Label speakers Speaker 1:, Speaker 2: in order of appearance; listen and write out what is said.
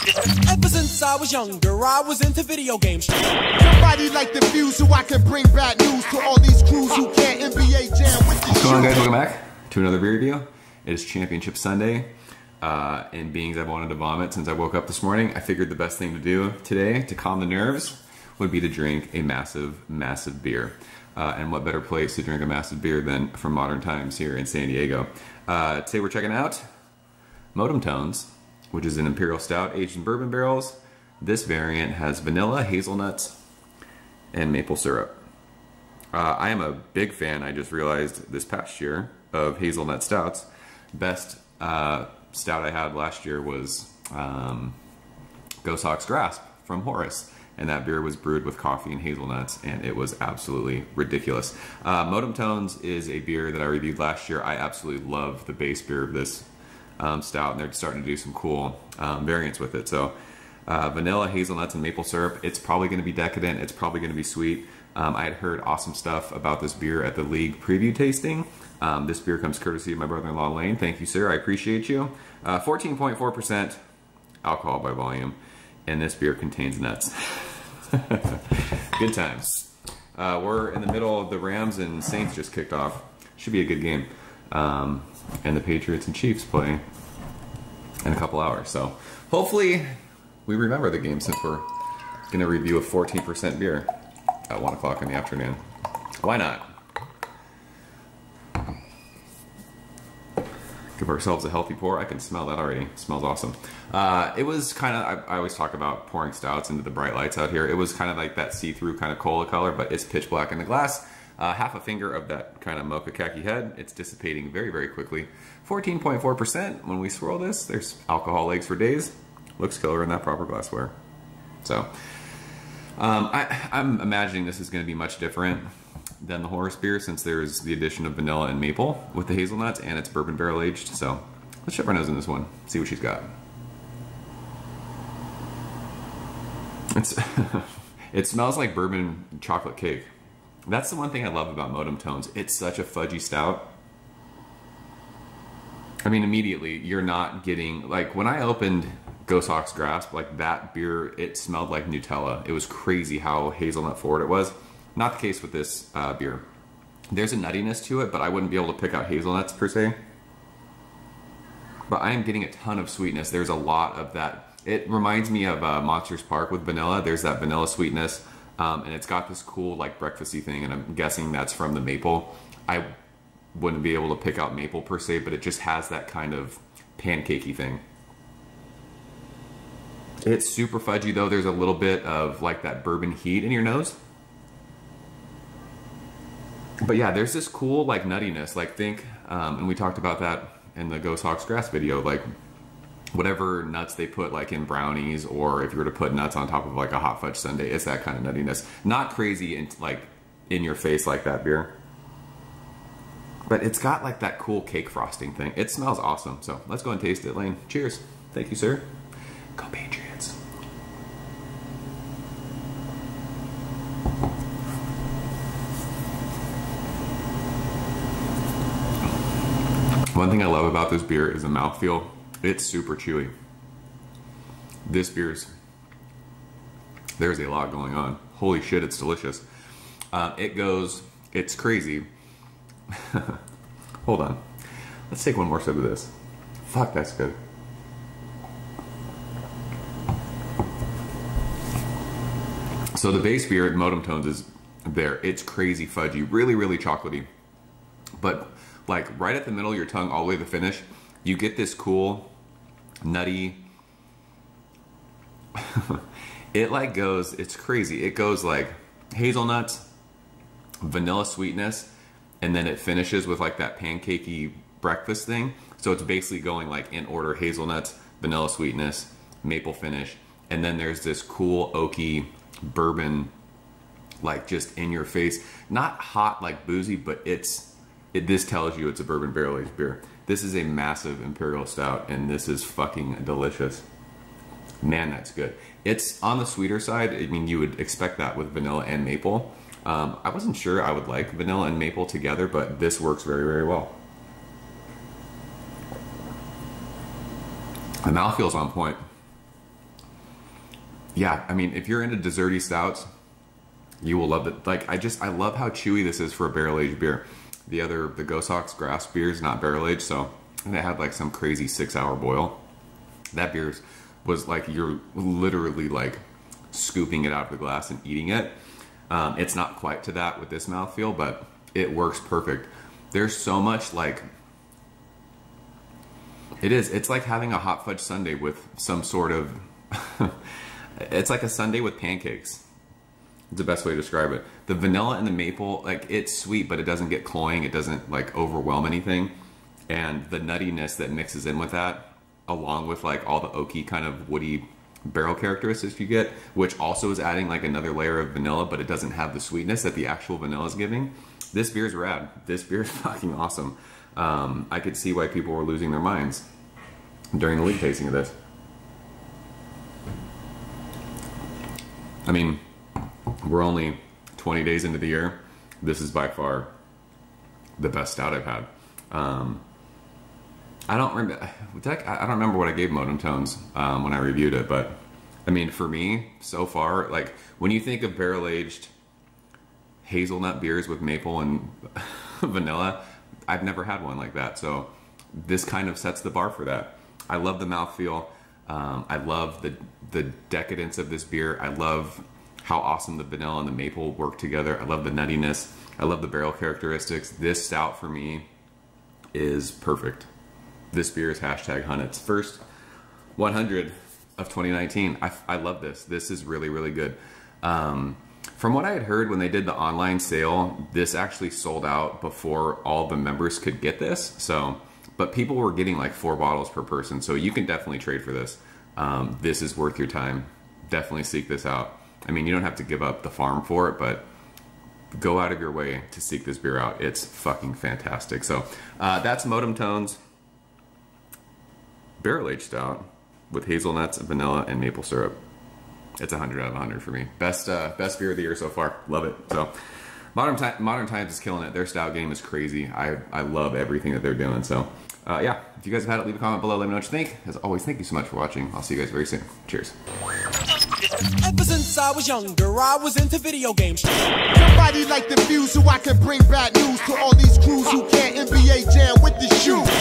Speaker 1: Ever since I was younger, I was into video games.
Speaker 2: Somebody like the fuse so I can bring bad news to all these crews who can't NBA jam with the
Speaker 3: What's going on, guys? Welcome back to another beer review. It is Championship Sunday, and being as I've wanted to vomit since I woke up this morning, I figured the best thing to do today to calm the nerves would be to drink a massive beer. And what better place to drink a massive beer than from Modern Times here in San Diego. Today we're checking out Modem Tones, which is an Imperial Stout aged in bourbon barrels. This variant has vanilla, hazelnuts, and maple syrup. I am a big fan, I just realized this past year, of hazelnut stouts. Best stout I had last year was Ghost Hawk's Grasp from Horace. And that beer was brewed with coffee and hazelnuts, and it was absolutely ridiculous. Modem Tones is a beer that I reviewed last year. I absolutely love the base beer of this stout, and they're starting to do some cool variants with it. So vanilla, hazelnuts, and maple syrup. It's probably going to be decadent. It's probably going to be sweet. I had heard awesome stuff about this beer at the League preview tasting. This beer comes courtesy of my brother-in-law Lane. Thank you, sir. I appreciate you. 14.4% alcohol by volume, and this beer contains nuts. Good times. We're in the middle of the Rams and Saints just kicked off. Should be a good game. And the Patriots and Chiefs play in a couple hours. So hopefully we remember the game since we're going to review a 14% beer at 1 o'clock in the afternoon. Why not? Give ourselves a healthy pour. I can smell that already. It smells awesome. It was kind of, I always talk about pouring stouts into the bright lights out here. It was kind of like that see-through kind of cola color, but it's pitch black in the glass. Half a finger of that kind of mocha khaki head. It's dissipating very quickly. 14.4%. When we swirl this, there's alcohol legs for days. Looks killer in that proper glassware. So, I'm imagining this is going to be much different than the Horace beer, since there's the addition of vanilla and maple with the hazelnuts, and it's bourbon barrel aged. So let's shove our nose in this one, see what she's got. It smells like bourbon chocolate cake. That's the one thing I love about Modem Tones. It's such a fudgy stout. I mean, immediately you're not getting, like when I opened Ghost Hawk's Grasp, like that beer, it smelled like Nutella. It was crazy how hazelnut forward it was. Not the case with this beer. There's a nuttiness to it, but I wouldn't be able to pick out hazelnuts per se. But I am getting a ton of sweetness. There's a lot of that. It reminds me of Monsters Park with vanilla. There's that vanilla sweetness, and it's got this cool like breakfasty thing, and I'm guessing that's from the maple. I wouldn't be able to pick out maple per se, but it just has that kind of pancakey thing. It's super fudgy though. There's a little bit of like that bourbon heat in your nose. But yeah, there's this cool like nuttiness, like think, and we talked about that in the Ghost Hawk's Grass video, like whatever nuts they put like in brownies, or if you were to put nuts on top of like a hot fudge sundae, it's that kind of nuttiness. Not crazy and like in your face like that beer, but it's got like that cool cake frosting thing. It smells awesome. So let's go and taste it, Lane. Cheers. Thank you, sir. Go Patriots. One thing I love about this beer is the mouthfeel. It's super chewy. This beer's, there's a lot going on. Holy shit, it's delicious. It's crazy. Hold on. Let's take one more sip of this. Fuck, that's good. So the base beer at Modem Tones is there. It's crazy fudgy, really chocolatey. But like right at the middle of your tongue, all the way to the finish, you get this cool, nutty, it like goes, it's crazy. It goes like hazelnuts, vanilla sweetness, and then it finishes with like that pancakey breakfast thing. So it's basically going like in order: hazelnuts, vanilla sweetness, maple finish, and then there's this cool oaky bourbon, like just in your face. Not hot like boozy, but this tells you it's a bourbon barrel aged beer. This is a massive Imperial Stout, and this is fucking delicious. Man, that's good. It's on the sweeter side. I mean, you would expect that with vanilla and maple. I wasn't sure I would like vanilla and maple together, but this works very well. The mouthfeel's on point. yeah, I mean, if you're into desserty stouts, you will love it. Like, I love how chewy this is for a barrel-aged beer. The Ghost Hawk's Grass beer is not barrel-aged, so, and it had like some crazy 6-hour boil. That beer was like, you're literally like scooping it out of the glass and eating it. It's not quite to that with this mouthfeel, but it works perfect. There's so much like, it's like having a hot fudge sundae with some sort of, it's like a sundae with pancakes. It's the best way to describe it. The vanilla and the maple, like, it's sweet, but it doesn't get cloying. It doesn't like overwhelm anything. And the nuttiness that mixes in with that, along with like all the oaky kind of woody barrel characteristics you get, which also is adding like another layer of vanilla, but it doesn't have the sweetness that the actual vanilla is giving. This beer is rad. This beer is fucking awesome. I could see why people were losing their minds during the league tasting of this. I mean, we're only 20 days into the year. This is by far the best stout I've had. I don't remember what I gave Modem Tones when I reviewed it, but I mean, for me, so far, like, when you think of barrel-aged hazelnut beers with maple and vanilla, I've never had one like that. So this kind of sets the bar for that. I love the mouthfeel. I love the decadence of this beer. I love how awesome the vanilla and the maple work together. I love the nuttiness. I love the barrel characteristics. This stout for me is perfect. This beer is hashtag Hunt. It's first 100 of 2019. I love this. This is really, really good. From what I had heard when they did the online sale, this actually sold out before all the members could get this. So, but people were getting like 4 bottles per person. So you can definitely trade for this. This is worth your time. Definitely seek this out. I mean, you don't have to give up the farm for it, but go out of your way to seek this beer out. It's fucking fantastic. So that's Modem Tones barrel-aged stout with hazelnuts, vanilla, and maple syrup. It's 100 out of 100 for me. Best beer of the year so far. Love it. So Modern Times is killing it. Their stout game is crazy. I love everything that they're doing. So yeah, if you guys have had it, leave a comment below. Let me know what you think. As always, thank you so much for watching. I'll see you guys very soon. Cheers.
Speaker 1: Ever since I was younger, I was into video games.
Speaker 2: Somebody like the fuse so I can bring bad news to all these crews who can't NBA jam with the shoe.